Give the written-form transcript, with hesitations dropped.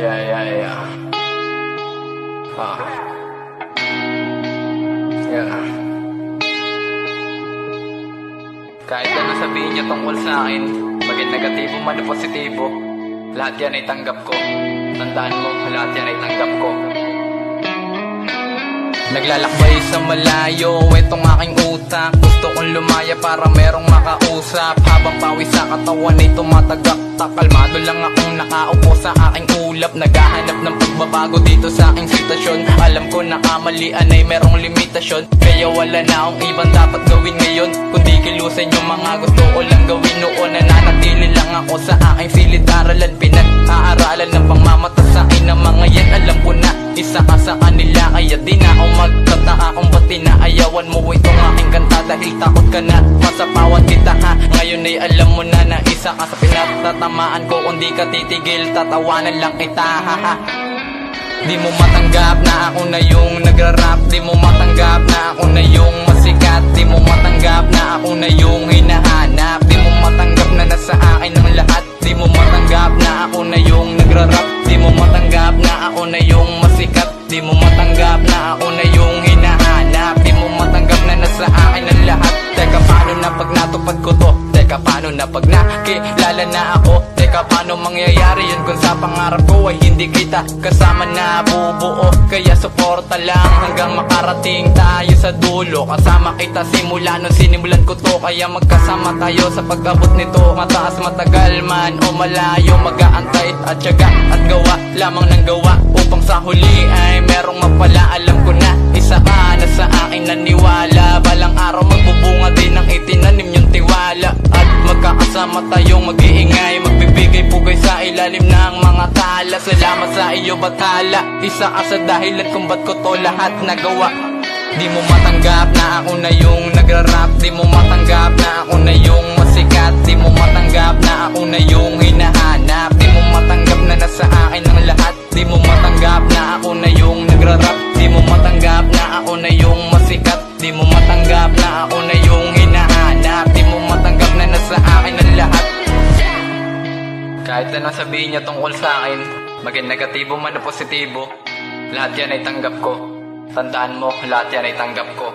Yeah. Yeah. Kahit ano sabihin niya tungkol sa akin, maging negatibo man o positibo, lahat yan ay tanggap ko. Tandaan mo, lahat yan ay tanggap ko. Naglalakbay sa malayo, itong aking utak. Gusto kong lumaya para merong makausap. Habang pawis sa katawan ay tumatagaktak. Kalmado lang akong nakaupo sa aking ulap. Naghahanap ng pagbabago dito sa aking sitwasyon. Alam ko na kamalian ay merong limitasyon, kaya wala na akong ibang dapat gawin ngayon kundi kilusin yung mga gusto ko lang gawin noon. Nananatili lang ako sa aking silid-aralan. Pinag-aaralan ng pangmamata sa akin ng mga yan. Alam ko na isa ka sa kanila, kaya di na ako magtataka kung ba't tinaayawan mo itong aking kanta. Dahil takot ka na masapawan kita ha. Ngayon ay alam mo na na isa ka sa pinatatamaan ko. Kung di ka titigil, tatawanan lang kita ha ha. Di mo matanggap na ako na yung nagra-rap. Di mo matanggap na ako na yung masikat. Di mo matanggap na ako na yung hinahanap. Di mo matanggap na nasa akin ang lahat. Di mo matanggap na ako na yung nagra-rap. Di mo matanggap na ako na yung masikat. Di mo matanggap na ako na yung hinahanap. Di mo matanggap na nasa akin ang lahat. Teka, paano na pag natupad ko to? Teka, paano na pag nakilala na ako? Teka, paano mangyayari yun kung sa pangarap ko ay hindi kita kasama na bubuo? Kaya suporta lang hanggang makarating tayo sa dulo. Kasama kita simula nung sinimulan ko to, kaya magkasama tayo sa pag-abot nito. Mataas, matagal man o malayo, mag-aantay at tiyaga at gawa lamang ng gawa upang sa huli ay merong mapala. Alam ko na isa ka na sa akin naniwala. Balang araw magbubunga din ang itinanim yung tiwala. At magkakasama tayong mag-iingay, magbibigay pugay sa ilalim ng mga tala. Salamat sa iyo bathala, isa ka sa dahilan kung ba't ko to lahat nagawa. Di mo matanggap na ako na yung nagra-rap. Di mo matanggap na ako na yung masikat. Di mo matanggap na ako na yung hinahanap. Di mo matanggap na nasa akin ang lahat. Di mo matanggap na ako na yung nagra-rap. Di mo matanggap na ako na yung masikat. Di mo matanggap na ako na yung hinahanap. Di mo matanggap na nasa akin ang lahat. Kahit na sabihin niya tungkol sa akin, maging negatibo man o positibo, lahat yan ay tanggap ko. Tandaan mo, lahat yan ay tanggap ko.